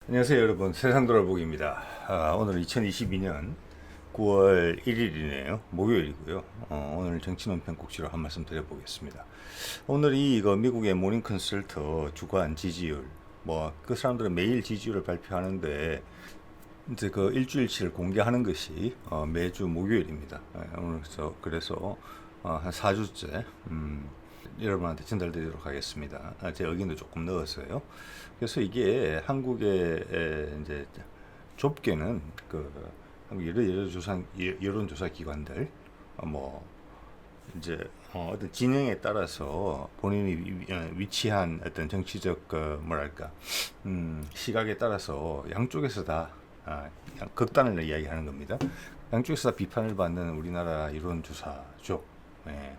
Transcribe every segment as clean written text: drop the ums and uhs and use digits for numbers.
안녕하세요 여러분, 세상 돌아보기입니다. 오늘은 2022년 9월 1일이네요. 목요일이고요. 오늘 정치논평 꼭지로 한 말씀 드려보겠습니다. 오늘이 이거 미국의 모닝 컨설트 주간 지지율, 뭐 그 사람들은 매일 지지율을 발표하는데 이제 그 일주일치를 공개하는 것이 매주 목요일입니다. 오늘 그래서 한 4주째 여러분한테 전달드리도록 하겠습니다. 제 의견도 조금 넣었어요. 그래서 이게 한국의 이제 좁게는 그 한국 여론조사 기관들 뭐 이제 어떤 진영에 따라서 본인이 위치한 어떤 정치적 뭐랄까 시각에 따라서 양쪽에서 다 극단을 이야기하는 겁니다. 양쪽에서 다 비판을 받는 우리나라 여론조사죠. 예.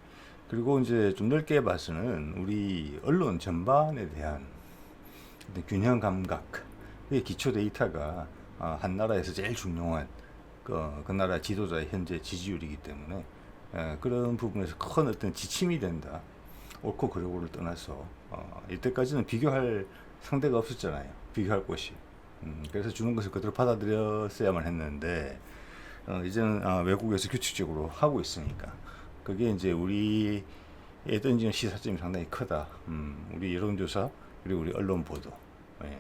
그리고 이제 좀 넓게 봐서는 우리 언론 전반에 대한 균형 감각, 그 기초 데이터가 한 나라에서 제일 중요한 그 나라 지도자의 현재 지지율이기 때문에 그런 부분에서 큰 어떤 지침이 된다. 옳고 그르고를 떠나서 이때까지는 비교할 상대가 없었잖아요. 비교할 곳이. 그래서 주는 것을 그대로 받아들였어야만 했는데 이제는 외국에서 규칙적으로 하고 있으니까 그게 이제 우리에 던지는 시사점이 상당히 크다. 우리 여론조사 그리고 우리 언론 보도. 예.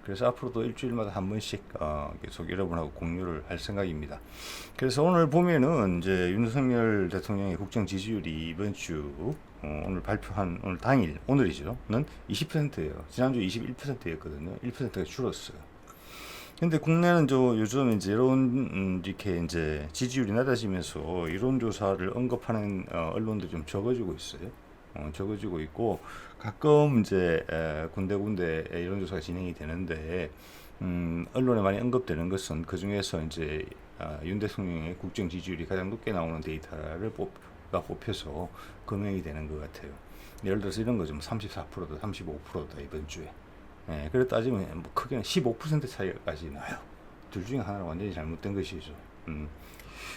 그래서 앞으로도 일주일마다 한 번씩 계속 여러분하고 공유를 할 생각입니다. 그래서 오늘 보면은 이제 윤석열 대통령의 국정 지지율이 이번 주 오늘 발표한 오늘 당일 오늘이죠.는 20%예요. 지난주 21%였거든요. 1%가 줄었어요. 근데 국내는 요즘 이제 이렇게 이제 지지율이 낮아지면서 이론조사를 언급하는 언론도 좀 적어지고 있어요. 적어지고 있고 가끔 이제 군데군데 이론조사가 진행이 되는데 언론에 많이 언급되는 것은 그 중에서 이제 윤 대통령의 국정 지지율이 가장 높게 나오는 데이터를 뽑혀서 금형이 되는 것 같아요. 예를 들어서 이런 거죠. 34%다, 35%다 이번 주에. 예, 그래 따지면 뭐 크게는 15% 차이까지 나요. 둘 중에 하나는 완전히 잘못된 것이죠.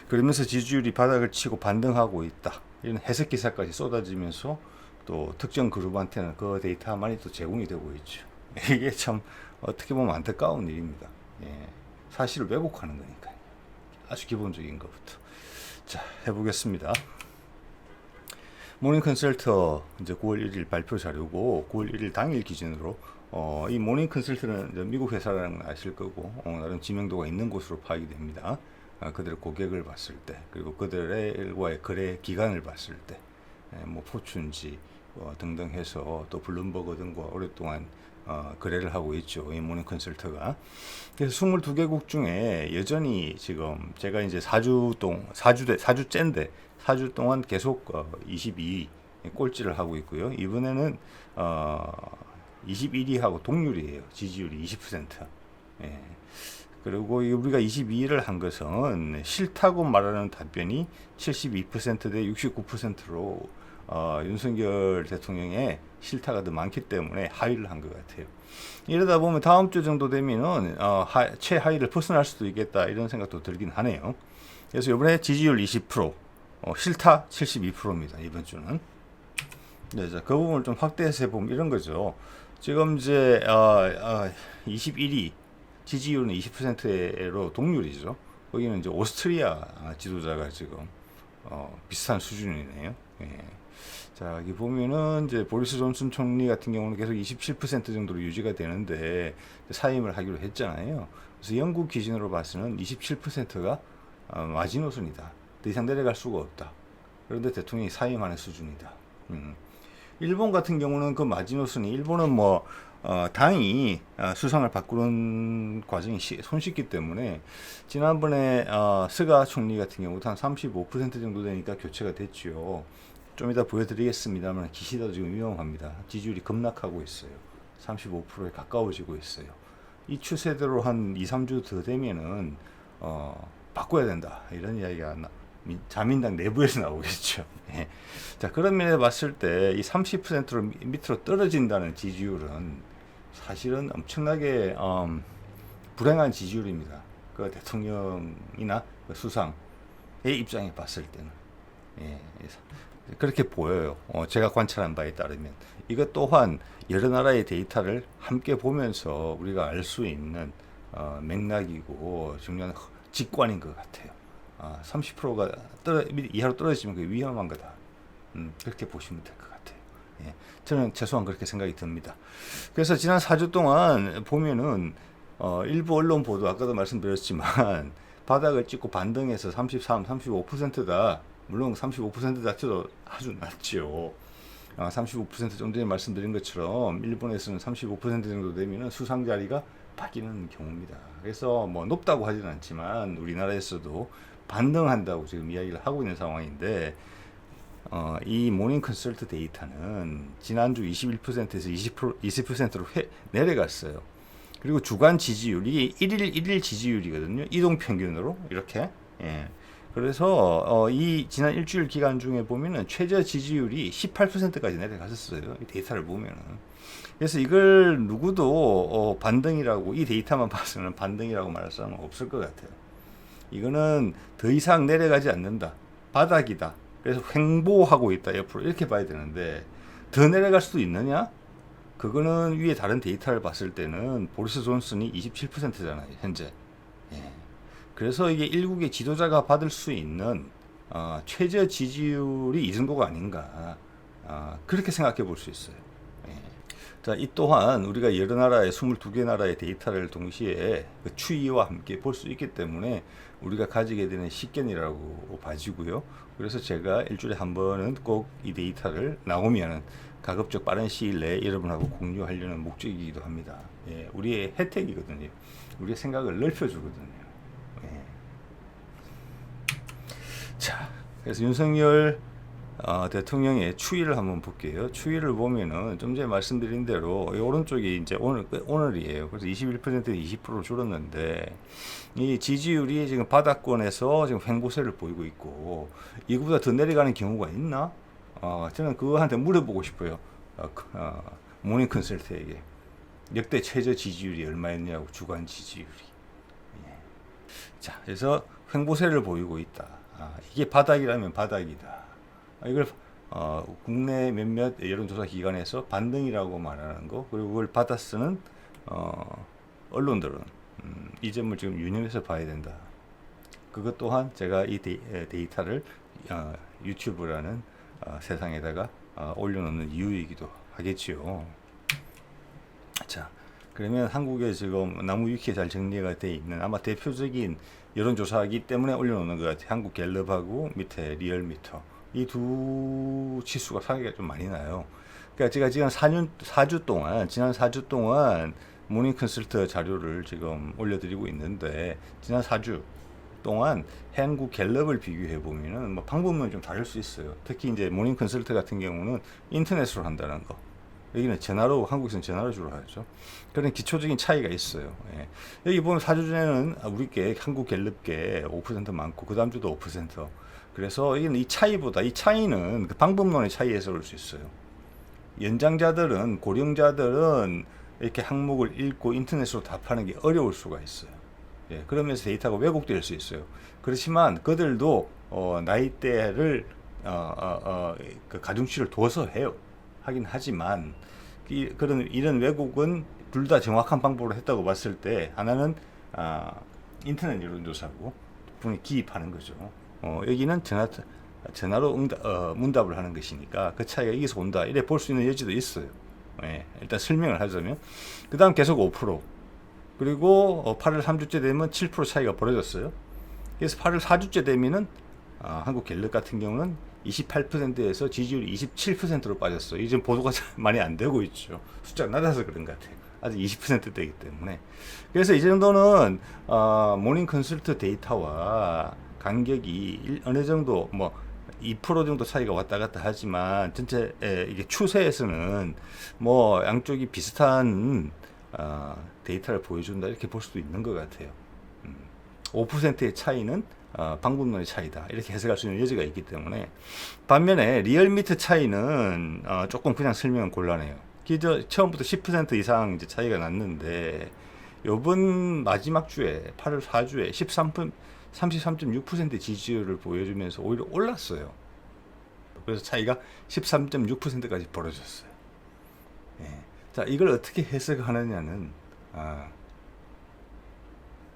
그러면서 지지율이 바닥을 치고 반등하고 있다. 이런 해석 기사까지 쏟아지면서 또 특정 그룹한테는 그 데이터만이 또 제공이 되고 있죠. 이게 참 어떻게 보면 안타까운 일입니다. 예, 사실을 왜곡하는 거니까요. 아주 기본적인 것부터. 자, 해보겠습니다. 모닝 컨설터 이제 9월 1일 발표 자료고 9월 1일 당일 기준으로 이 모닝 컨설트는 미국 회사라는 걸 아실 거고 나름知名도가 있는 곳으로 파악이 됩니다. 그들의 고객을 봤을 때 그리고 그들과의 거래 기간을 봤을 때 뭐 포춘지 등등 해서 또 블룸버그 등과 오랫동안 거래를 하고 있죠. 이 모닝 컨설터가. 그래서 22개국 중에 여전히 지금 제가 이제 4주째인데 4주 동안 계속 22위 꼴찌를 하고 있고요. 이번에는 21위하고 동률이에요. 지지율이 20%. 예. 그리고 우리가 22위를 한 것은 싫다고 말하는 답변이 72% 대 69%로 윤석열 대통령의 싫다가 더 많기 때문에 하위를 한 것 같아요. 이러다 보면 다음 주 정도 되면은 최하위를 벗어날 수도 있겠다 이런 생각도 들긴 하네요. 그래서 이번에 지지율 20%, 싫다 72%입니다. 이번 주는. 네, 자, 그 부분을 좀 확대해서 해보면 이런 거죠. 지금 이제 21위 지지율은 20%로 동률이죠. 거기는 이제 오스트리아 지도자가 지금 비슷한 수준이네요. 예. 자, 여기 보면은 이제 보리스 존슨 총리 같은 경우는 계속 27% 정도로 유지가 되는데 사임을 하기로 했잖아요. 그래서 영국 기준으로 봐서는 27%가 마지노선이다. 더 이상 내려갈 수가 없다. 그런데 대통령이 사임하는 수준이다. 일본 같은 경우는 그 마지노선이 일본은 뭐 당이 수상을 바꾸는 과정이 손쉽기 때문에 지난번에 스가 총리 같은 경우도 한 35% 정도 되니까 교체가 됐죠. 좀 이따 보여드리겠습니다만 기시다도 지금 위험합니다. 지지율이 급락하고 있어요. 35%에 가까워지고 있어요. 이 추세대로 한 2, 3주 더 되면은 바꿔야 된다. 이런 이야기가 자민당 내부에서 나오겠죠. 예. 자, 그런 면에서 봤을 때 이 30%로 밑으로 떨어진다는 지지율은 사실은 엄청나게 불행한 지지율입니다. 그 대통령이나 그 수상의 입장에 봤을 때는. 예. 그렇게 보여요. 제가 관찰한 바에 따르면 이것 또한 여러 나라의 데이터를 함께 보면서 우리가 알 수 있는 맥락이고 중요한 직관인 것 같아요. 30%가 이하로 떨어지면 그게 위험한 거다. 그렇게 보시면 될 것 같아요. 예, 저는 최소한 그렇게 생각이 듭니다. 그래서 지난 4주 동안 보면은 일부 언론 보도 아까도 말씀드렸지만 바닥을 찍고 반등해서 33, 35%다. 물론 35% 자체도 아주 낮죠. 35% 좀 전에 말씀드린 것처럼 일본에서는 35% 정도 되면 수상 자리가 바뀌는 경우입니다. 그래서 뭐 높다고 하지는 않지만 우리나라에서도 반등한다고 지금 이야기를 하고 있는 상황인데 이 모닝 컨설트 데이터는 지난주 21%에서 20%로 내려갔어요. 그리고 주간 지지율, 이게 1일 지지율이거든요. 이동 평균으로 이렇게. 예. 그래서 이 지난 일주일 기간 중에 보면은 최저 지지율이 18%까지 내려갔었어요. 이 데이터를 보면은. 그래서 이걸 누구도 반등이라고, 이 데이터만 봐서는 반등이라고 말할 사람은 없을 것 같아요. 이거는 더 이상 내려가지 않는다. 바닥이다. 그래서 횡보하고 있다. 옆으로 이렇게 봐야 되는데 더 내려갈 수도 있느냐? 그거는 위에 다른 데이터를 봤을 때는 보리스 존슨이 27%잖아요. 현재. 예. 그래서 이게 일국의 지도자가 받을 수 있는 최저 지지율이 이 정도가 아닌가. 그렇게 생각해 볼 수 있어요. 예. 자, 이 또한 우리가 여러 나라의 22개 나라의 데이터를 동시에 그 추이와 함께 볼 수 있기 때문에 우리가 가지게 되는 식견이라고 봐지고요. 그래서 제가 일주일에 한 번은 꼭 이 데이터를 나오면은 가급적 빠른 시일 내에 여러분하고 공유하려는 목적이기도 합니다. 예, 우리의 혜택이거든요. 우리의 생각을 넓혀주거든요. 예. 자, 그래서 윤석열 대통령의 추이를 한번 볼게요. 추이를 보면은 좀 전에 말씀드린 대로 이 오른쪽이 이제 오늘이에요. 그래서 21%에서 20% 줄었는데 이 지지율이 지금 바닥권에서 지금 횡보세를 보이고 있고 이거보다 더 내려가는 경우가 있나? 저는 그거한테 물어보고 싶어요. 모닝 컨설트에게 역대 최저 지지율이 얼마였냐고, 주간 지지율이. 예. 자, 그래서 횡보세를 보이고 있다. 이게 바닥이라면 바닥이다. 이걸 국내 몇몇 여론조사 기관에서 반등이라고 말하는 거, 그리고 그걸 받아 쓰는 언론들은 이 점을 지금 유념해서 봐야 된다. 그것 또한 제가 이 데이터를 유튜브라는 세상에다가 올려놓는 이유이기도 하겠지요. 자, 그러면 한국에 지금 나무 위키에 잘 정리가 되어 있는 아마 대표적인 여론조사이기 때문에 올려놓는 것 같아요. 한국 갤럽하고 밑에 리얼미터. 이 두 치수가 차이가 좀 많이 나요. 그러니까 제가 지금 4주 동안, 지난 4주 동안 모닝 컨설트 자료를 지금 올려드리고 있는데, 지난 4주 동안 한국 갤럽을 비교해 보면은 뭐 방법은 좀 다를 수 있어요. 특히 이제 모닝 컨설트 같은 경우는 인터넷으로 한다는 거. 여기는 전화로, 한국에서는 전화로 주로 하죠. 그런 기초적인 차이가 있어요. 예. 여기 보면 4주 전에는 우리께 한국 갤럽계 5% 많고 그 다음 주도 5%. 그래서 이는 이 차이보다, 이 차이는 그 방법론의 차이에서 올 수 있어요. 연장자들은, 고령자들은 이렇게 항목을 읽고 인터넷으로 답하는 게 어려울 수가 있어요. 예, 그러면서 데이터가 왜곡될 수 있어요. 그렇지만 그들도 나이대를 그 가중치를 둬서 해요. 하긴 하지만 이런 왜곡은 둘 다 정확한 방법으로 했다고 봤을 때 하나는 인터넷 여론조사고 분이 기입하는 거죠. 여기는 전화로 문답을 하는 것이니까 그 차이가 여기서 온다. 이래 볼 수 있는 여지도 있어요. 예, 일단 설명을 하자면 그 다음 계속 5%, 그리고 8월 3주째 되면 7% 차이가 벌어졌어요. 그래서 8월 4주째 되면은 한국 갤럽 같은 경우는 28%에서 지지율이 27%로 빠졌어요. 이제 보도가 많이 안 되고 있죠. 숫자가 낮아서 그런 것 같아요. 아직 20%대이기 때문에. 그래서 이 정도는 모닝 컨설트 데이터와 간격이 어느 정도 뭐 2% 정도 차이가 왔다 갔다 하지만 전체 이게 추세에서는 뭐 양쪽이 비슷한 데이터를 보여준다 이렇게 볼 수도 있는 것 같아요. 5%의 차이는 방법론의 차이다 이렇게 해석할 수 있는 여지가 있기 때문에. 반면에 리얼미터 차이는 조금 그냥 설명은 곤란해요. 처음부터 10% 이상 이제 차이가 났는데 요번 마지막 주에 8월 4주에 33.6% 지지율을 보여주면서 오히려 올랐어요. 그래서 차이가 13.6%까지 벌어졌어요. 예. 자, 이걸 어떻게 해석하느냐는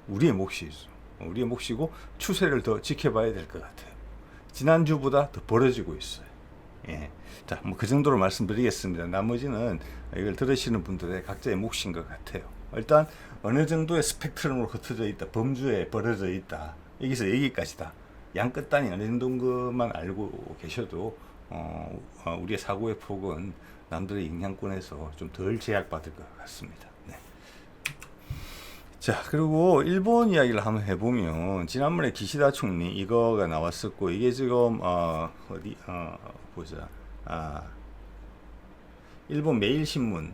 우리의 몫이죠. 우리의 몫이고 추세를 더 지켜봐야 될 것 같아요. 지난주보다 더 벌어지고 있어요. 예. 자, 뭐 그 정도로 말씀드리겠습니다. 나머지는 이걸 들으시는 분들의 각자의 몫인 것 같아요. 일단 어느 정도의 스펙트럼으로 흩어져 있다, 범주에 벌어져 있다, 여기서 여기까지다. 양 끝단이 어느 정도인 것만 알고 계셔도 우리의 사고의 폭은 남들의 영향권에서 좀 덜 제약받을 것 같습니다. 네. 자, 그리고 일본 이야기를 한번 해보면 지난번에 기시다 총리 이거가 나왔었고, 이게 지금 어디 보자. 일본 매일신문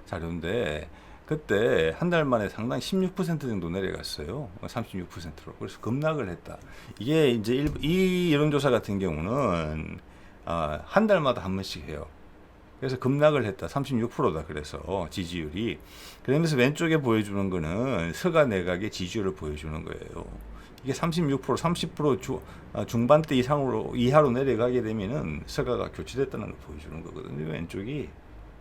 자료인데, 그때 한 달 만에 상당히 16% 정도 내려갔어요. 36%로. 그래서 급락을 했다. 이게 이제 이 여론조사 같은 경우는 한 달마다 한 번씩 해요. 그래서 급락을 했다. 36%다. 그래서 지지율이. 그러면서 왼쪽에 보여주는 거는 서가 내각의 지지율을 보여주는 거예요. 이게 36%, 30% 중반대 이하로 내려가게 되면은 서가가 교체됐다는 걸 보여주는 거거든요. 왼쪽이.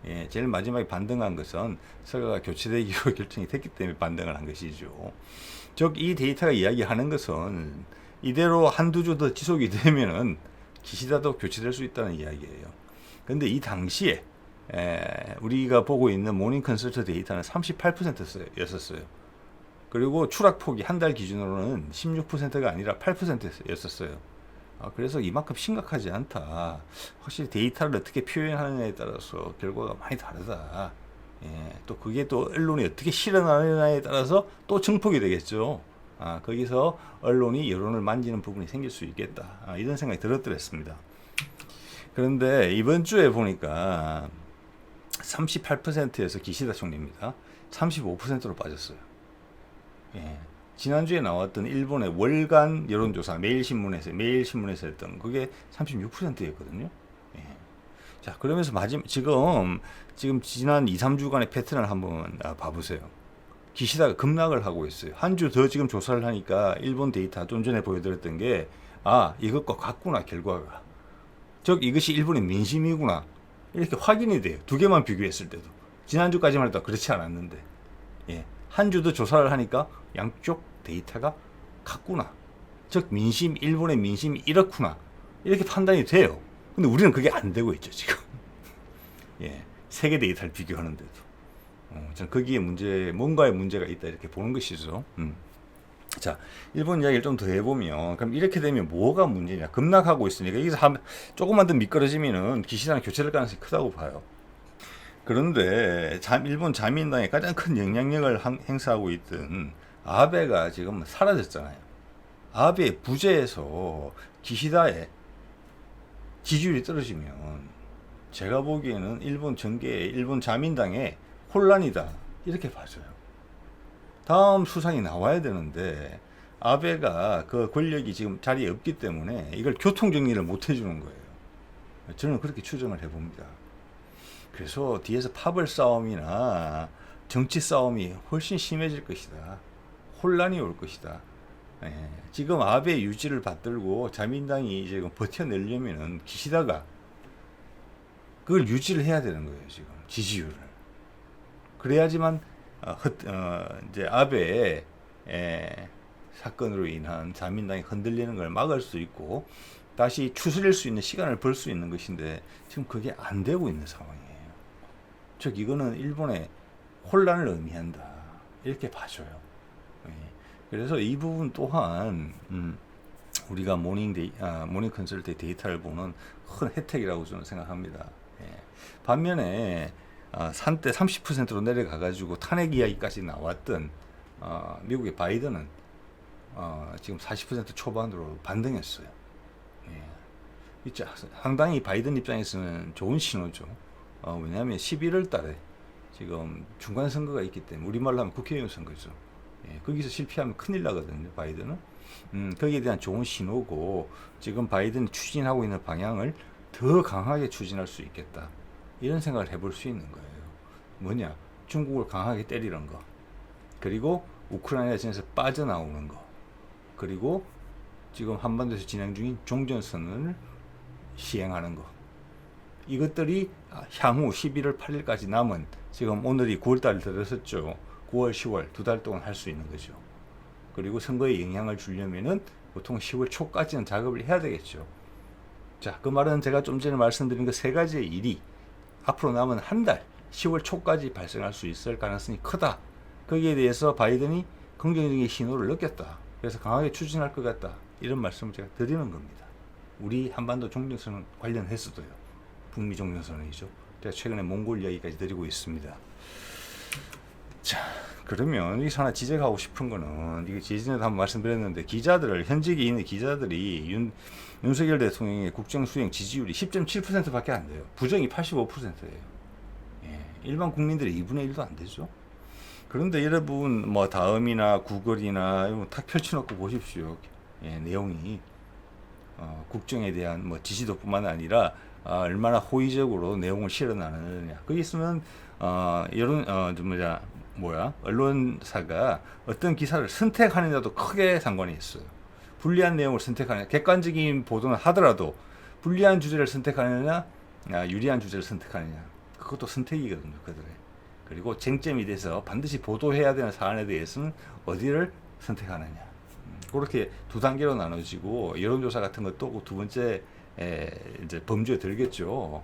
예, 제일 마지막에 반등한 것은 서가가 교체되기로 결정이 됐기 때문에 반등을 한 것이죠. 즉, 이 데이터가 이야기하는 것은 이대로 한두 주 더 지속이 되면은 기시다도 교체될 수 있다는 이야기예요. 근데 이 당시에 우리가 보고 있는 모닝 컨설트 데이터는 38%였었어요. 그리고 추락폭이 한 달 기준으로는 16%가 아니라 8%였었어요. 그래서 이만큼 심각하지 않다. 확실히 데이터를 어떻게 표현하느냐에 따라서 결과가 많이 다르다. 예, 또 그게 또 언론이 어떻게 실현하느냐에 따라서 또 증폭이 되겠죠. 거기서 언론이 여론을 만지는 부분이 생길 수 있겠다. 이런 생각이 들었더랬습니다. 그런데 이번 주에 보니까 38%에서 기시다 총리입니다. 35%로 빠졌어요. 예. 지난주에 나왔던 일본의 월간 여론조사 매일신문에서 했던 그게 36%였거든요. 예. 자, 그러면서 지금 지난 2, 3주간의 패턴을 한번 봐보세요. 기시다가 급락을 하고 있어요. 한 주 더 지금 조사를 하니까 일본 데이터 좀 전에 보여드렸던 게 이것과 같구나, 결과가. 즉 이것이 일본의 민심이구나, 이렇게 확인이 돼요. 두 개만 비교했을 때도. 지난주까지만 해도 그렇지 않았는데, 예. 한 주 더 조사를 하니까 양쪽 데이터가 같구나. 즉 일본의 민심이 이렇구나, 이렇게 판단이 돼요. 근데 우리는 그게 안 되고 있죠, 지금. 예. 세계 데이터를 비교하는데도. 저는 거기에 뭔가의 문제가 있다, 이렇게 보는 것이죠. 자, 일본 이야기를 좀 더 해보면, 그럼 이렇게 되면 뭐가 문제냐? 급락하고 있으니까 여기서 조금만 더 미끄러지면은 기시다는 교체될 가능성이 크다고 봐요. 그런데 일본 자민당의 가장 큰 영향력을 행사하고 있던 아베가 지금 사라졌잖아요. 아베의 부재에서 기시다의 지지율이 떨어지면 제가 보기에는 일본 전계의 일본 자민당의 혼란이다, 이렇게 봐줘요. 다음 수상이 나와야 되는데 아베가 그 권력이 지금 자리에 없기 때문에 이걸 교통정리를 못 해주는 거예요. 저는 그렇게 추정을 해봅니다. 그래서 뒤에서 파벌 싸움이나 정치 싸움이 훨씬 심해질 것이다. 혼란이 올 것이다. 예, 지금 아베 유지를 받들고 자민당이 지금 버텨내려면은 기시다가 그걸 유지를 해야 되는 거예요, 지금 지지율을. 그래야지만 이제 아베의 사건으로 인한 자민당이 흔들리는 걸 막을 수 있고 다시 추스릴 수 있는 시간을 벌 수 있는 것인데 지금 그게 안 되고 있는 상황이에요. 즉 이거는 일본의 혼란을 의미한다, 이렇게 봐줘요. 예. 그래서 이 부분 또한 우리가 모닝 컨설트 데이터를 보는 큰 혜택이라고 저는 생각합니다. 예. 반면에 산때 30%로 내려가가지고 탄핵 이야기까지 나왔던 미국의 바이든은 지금 40% 초반으로 반등했어요. 예. 상당히 바이든 입장에서는 좋은 신호죠. 왜냐하면 11월 달에 지금 중간 선거가 있기 때문에, 우리말로 하면 국회의원 선거죠. 예. 거기서 실패하면 큰일 나거든요, 바이든은. 거기에 대한 좋은 신호고, 지금 바이든이 추진하고 있는 방향을 더 강하게 추진할 수 있겠다, 이런 생각을 해볼 수 있는 거예요. 뭐냐? 중국을 강하게 때리는 거, 그리고 우크라이나전에서 빠져나오는 거, 그리고 지금 한반도에서 진행 중인 종전선언을 시행하는 거. 이것들이 향후 11월 8일까지 남은 지금 오늘이 9월달 들어섰죠. 9월, 10월 두 달 동안 할 수 있는 거죠. 그리고 선거에 영향을 주려면은 보통 10월 초까지는 작업을 해야 되겠죠. 자, 그 말은 제가 좀 전에 말씀드린 그 세 가지의 일이 앞으로 남은 한 달, 10월 초까지 발생할 수 있을 가능성이 크다. 거기에 대해서 바이든이 긍정적인 신호를 느꼈다. 그래서 강하게 추진할 것 같다. 이런 말씀을 제가 드리는 겁니다. 우리 한반도 종전선언 관련해서도요. 북미 종전선언이죠. 제가 최근에 몽골 이야기까지 드리고 있습니다. 자, 그러면 여기서 하나 지적하고 싶은 거는, 이게 예전에도 한번 말씀드렸는데, 현직에 있는 기자들이 윤석열 대통령의 국정수행 지지율이 10.7% 밖에 안 돼요. 부정이 85%예요. 예, 일반 국민들의 2분의 1도 안 되죠. 그런데 여러분, 뭐, 다음이나 구글이나, 이런 거 탁 펼쳐놓고 보십시오. 예, 내용이, 국정에 대한 뭐 지지도뿐만 아니라, 얼마나 호의적으로 내용을 실어나느냐. 거기서는, 언론사가 어떤 기사를 선택하느냐도 크게 상관이 있어요. 불리한 내용을 선택하느냐, 객관적인 보도는 하더라도 불리한 주제를 선택하느냐, 유리한 주제를 선택하느냐, 그것도 선택이거든요, 그들의. 그리고 쟁점이 돼서 반드시 보도해야 되는 사안에 대해서는 어디를 선택하느냐. 그렇게 두 단계로 나눠지고, 여론조사 같은 것도 두 번째 이제 범주에 들겠죠.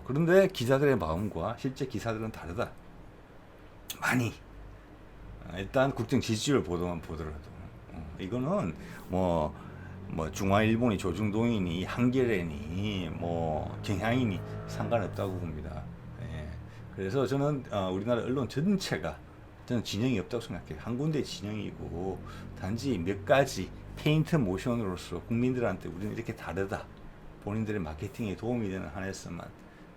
그런데 기자들의 마음과 실제 기사들은 다르다. 많이. 일단 국정 지지율 보도만 보더라도 이거는 뭐 중화일보니 조중동이니 한겨레니 뭐 경향이니 상관없다고 봅니다. 예. 그래서 저는 우리나라 언론 전체가 저는 진영이 없다고 생각해요. 한 군데 진영이고 단지 몇 가지 페인트 모션으로서 국민들한테 우리는 이렇게 다르다. 본인들의 마케팅에 도움이 되는 한에서만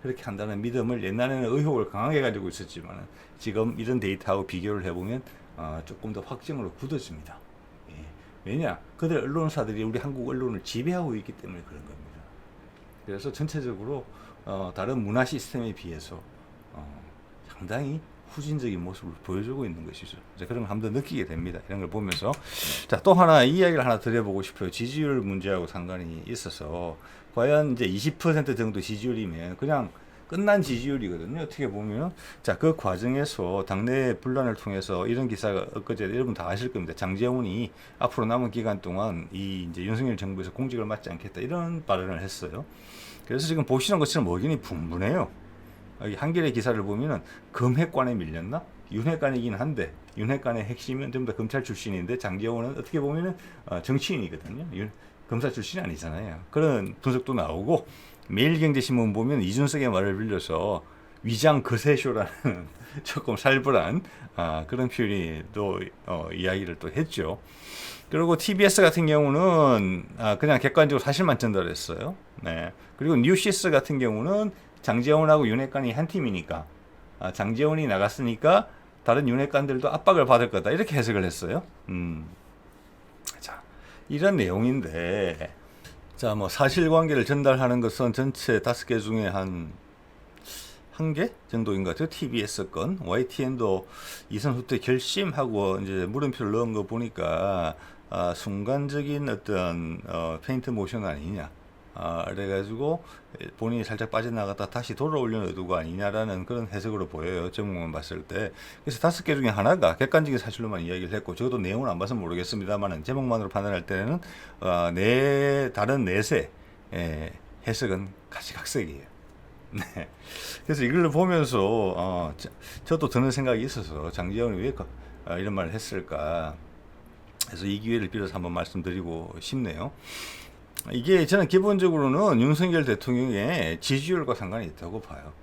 그렇게 한다는 믿음을, 옛날에는 의혹을 강하게 가지고 있었지만 지금 이런 데이터하고 비교를 해보면 조금 더 확증으로 굳어집니다. 예. 왜냐? 그들 언론사들이 우리 한국 언론을 지배하고 있기 때문에 그런 겁니다. 그래서 전체적으로 다른 문화 시스템에 비해서 상당히 후진적인 모습을 보여주고 있는 것이죠. 이제 그런 걸 한번 더 느끼게 됩니다. 이런 걸 보면서. 자, 또 하나 이야기를 하나 드려보고 싶어요. 지지율 문제하고 상관이 있어서 과연 이제 20% 정도 지지율이면 그냥 끝난 지지율이거든요. 어떻게 보면. 자, 그 과정에서 당내 분란을 통해서 이런 기사가 엊그제 여러분 다 아실 겁니다. 장제원이 앞으로 남은 기간 동안 이제 윤석열 정부에서 공직을 맡지 않겠다 이런 발언을 했어요. 그래서 지금 보시는 것처럼 의견이 분분해요. 여기 한겨레 기사를 보면은 검핵관에 밀렸나? 윤핵관이긴 한데 윤핵관의 핵심은 전부 다 검찰 출신인데 장제원은 어떻게 보면은 정치인이거든요. 검사 출신이 아니잖아요. 그런 분석도 나오고, 매일경제신문 보면 이준석의 말을 빌려서 위장 거세쇼라는 조금 살벌한 그런 표현이 또 이야기를 또 했죠. 그리고 TBS 같은 경우는 그냥 객관적으로 사실만 전달했어요. 네. 그리고 뉴시스 같은 경우는 장제원하고 윤핵관이 한 팀이니까 장제원이 나갔으니까 다른 윤핵관들도 압박을 받을 거다 이렇게 해석을 했어요. 자, 이런 내용인데, 자, 뭐 사실관계를 전달하는 것은 전체 5개 중에 한 개 정도인 것 같아요. TBS 건, YTN도 이선 후퇴 결심하고 이제 물음표를 넣은 거 보니까 순간적인 어떤 페인트 모션 아니냐. 그래가지고 본인이 살짝 빠져나갔다 다시 돌아오려는 의도가 아니냐라는 그런 해석으로 보여요. 제목만 봤을 때. 그래서 5개 중에 하나가 객관적인 사실로만 이야기를 했고, 저도 내용을 안 봐서 모르겠습니다만 제목만으로 판단할 때는 다른 넷의 해석은 가시각색이에요. 네. 그래서 이걸 보면서 저도 드는 생각이 있어서 장제원이 왜 이런 말을 했을까. 그래서 이 기회를 빌어서 한번 말씀드리고 싶네요. 이게 저는 기본적으로는 윤석열 대통령의 지지율과 상관이 있다고 봐요.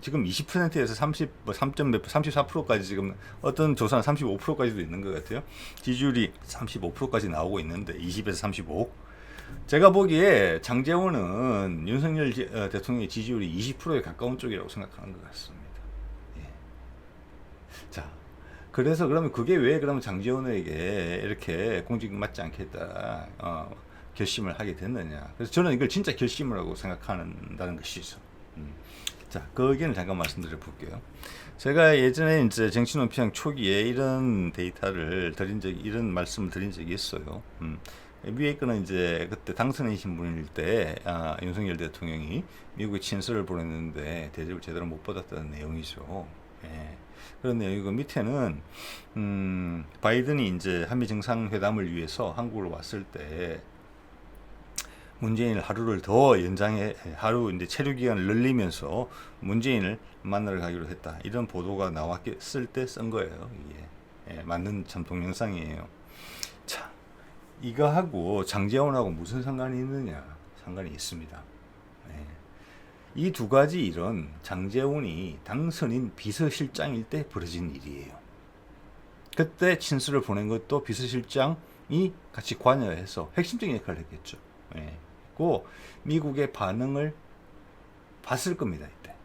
지금 20%에서 34%까지 지금 어떤 조사는 35%까지도 있는 것 같아요. 지지율이 35%까지 나오고 있는데 20에서 35. 제가 보기에 장제원은 윤석열 대통령의 지지율이 20%에 가까운 쪽이라고 생각하는 것 같습니다. 예. 자, 그래서 그러면 그게 왜 그러면 장제원에게 이렇게 공직 맡지 않겠다 결심을 하게 됐느냐. 그래서 저는 이걸 진짜 결심이라고 생각한다는 것이죠. 자, 그 의견을 잠깐 말씀드려 볼게요. 제가 예전에 이제 정치논평 초기에 이런 데이터를 이런 말씀을 드린 적이 있어요. 위에 거는 이제 그때 당선인신 분일 때 윤석열 대통령이 미국에 친서를 보냈는데 대접을 제대로 못 받았다는 내용이죠. 예. 그런 내용이고 밑에는 바이든이 이제 한미 정상회담을 위해서 한국으로 왔을 때 문재인을 하루를 더 연장해 하루 이제 체류 기간을 늘리면서 문재인을 만나러 가기로 했다. 이런 보도가 나왔을 때 쓴 거예요. 이게 맞는 참 동영상이에요. 자, 이거하고 장제원하고 무슨 상관이 있느냐? 상관이 있습니다. 이 두 가지 일은 장제원이 당선인 비서실장일 때 벌어진 일이에요. 그때 친서를 보낸 것도 비서실장이 같이 관여해서 핵심적인 역할을 했겠죠. 고 미국의 반응을 봤을 겁니다. 이때.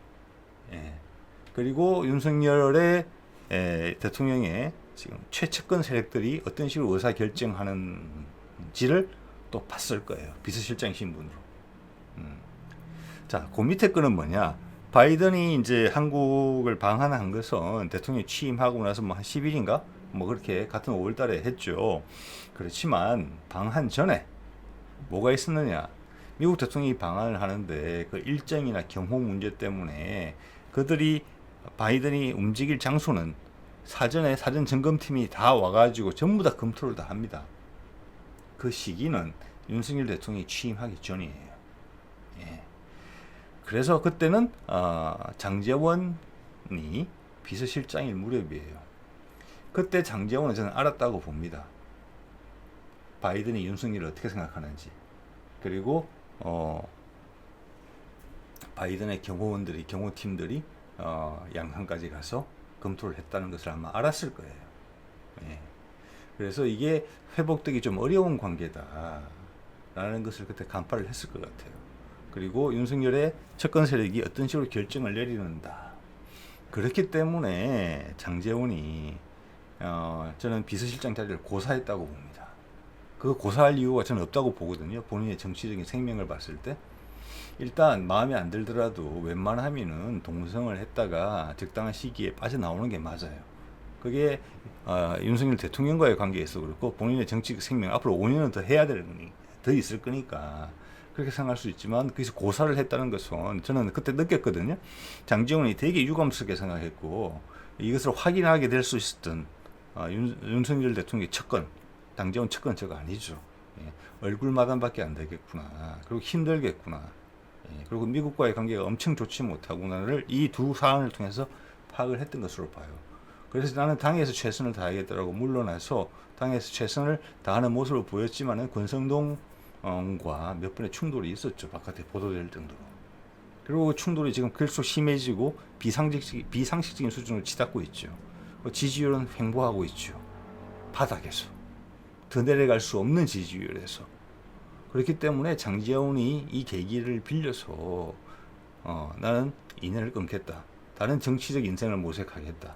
그리고 윤석열의 대통령의 지금 최측근 세력들이 어떤 식으로 의사 결정하는지를 또 봤을 거예요. 비서실장 신분으로. 자, 그 밑에 거는 뭐냐? 바이든이 이제 한국을 방한한 것은 대통령이 취임하고 나서 뭐 한 10일인가? 뭐 그렇게 같은 5월 달에 했죠. 그렇지만 방한 전에 뭐가 있었느냐? 미국 대통령이 방한을 하는데 그 일정이나 경호 문제 때문에 그들이 바이든이 움직일 장소는 사전에 사전 점검팀이 다 와가지고 전부 다 검토를 다 합니다. 그 시기는 윤석열 대통령이 취임하기 전이에요. 그래서 그때는 장제원이 비서실장일 무렵이에요. 그때 장제원은 저는 알았다고 봅니다. 바이든이 윤석열을 어떻게 생각하는지. 그리고 바이든의 경호원들이 경호팀들이 양산까지 가서 검토를 했다는 것을 아마 알았을 거예요. 그래서 이게 회복되기 좀 어려운 관계다라는 것을 그때 간파를 했을 것 같아요. 그리고 윤석열의 측근 세력이 어떤 식으로 결정을 내리는다. 그렇기 때문에 장제원이 저는 비서실장 자리를 고사했다고 봅니다. 그 고사할 이유가 저는 없다고 보거든요. 본인의 정치적인 생명을 봤을 때. 일단 마음에 안 들더라도 웬만하면은 동성을 했다가 적당한 시기에 빠져나오는 게 맞아요. 그게 윤석열 대통령과의 관계에서 그렇고 본인의 정치적 생명 앞으로 5년은 더 해야 될 거니 더 있을 거니까 그렇게 생각할 수 있지만 거기서 고사를 했다는 것은 저는 그때 느꼈거든요. 장제원이 되게 유감스럽게 생각했고 이것을 확인하게 될 수 있었던 윤석열 대통령의 측근 장제원 측근 저거 아니죠. 얼굴 마담밖에 안 되겠구나. 그리고 힘들겠구나. 그리고 미국과의 관계가 엄청 좋지 못하구나를 이 두 사안을 통해서 파악을 했던 것으로 봐요. 그래서 나는 당에서 최선을 다하겠다라고 물러나서 당에서 최선을 다하는 모습을 보였지만은 권성동과 몇 번의 충돌이 있었죠. 바깥에 보도될 정도로. 그리고 그 충돌이 지금 계속 심해지고 비상식적인 수준으로 치닫고 있죠. 지지율은 횡보하고 있죠. 바닥에서. 더 내려갈 수 없는 지지율에서. 그렇기 때문에 장제원이 이 계기를 빌려서 나는 인연을 끊겠다. 다른 정치적 인생을 모색하겠다.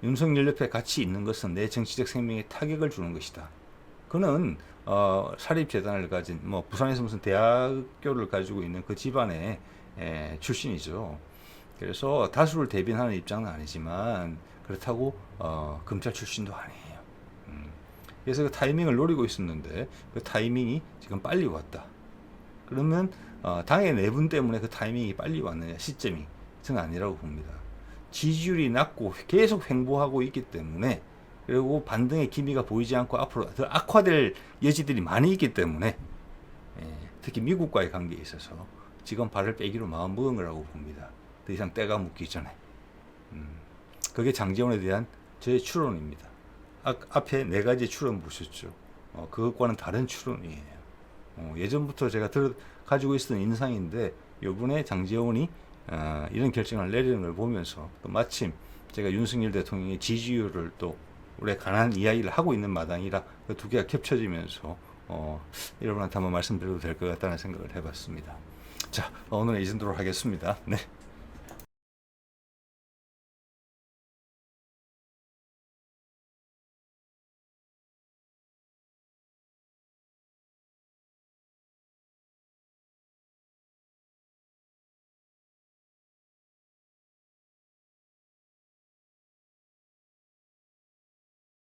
윤석열 옆에 같이 있는 것은 내 정치적 생명에 타격을 주는 것이다. 그는 사립재단을 가진 부산에서 무슨 대학교를 가지고 있는 그 집안의 출신이죠. 그래서 다수를 대변하는 입장은 아니지만 그렇다고 검찰 출신도 아니에요. 그래서 그 타이밍을 노리고 있었는데 그 타이밍이 지금 빨리 왔다. 그러면 당의 내분 때문에 그 타이밍이 빨리 왔느냐 시점이 저는 아니라고 봅니다. 지지율이 낮고 계속 횡보하고 있기 때문에 그리고 반등의 기미가 보이지 않고 앞으로 더 악화될 여지들이 많이 있기 때문에 특히 미국과의 관계에 있어서 지금 발을 빼기로 마음 먹은 거라고 봅니다. 더 이상 때가 묻기 전에. 그게 장제원에 대한 제 추론입니다. 앞에 네 가지 추론 보셨죠. 그것과는 다른 추론이에요. 예전부터 제가 가지고 있었던 인상인데 이번에 장제원이 이런 결정을 내리는 걸 보면서 또 마침 제가 윤석열 대통령의 지지율을 또 올해 관한 이야기를 하고 있는 마당이라 그 두 개가 겹쳐지면서 여러분한테 한번 말씀드려도 될 것 같다는 생각을 해봤습니다. 자, 오늘은 이 정도로 하겠습니다. 네.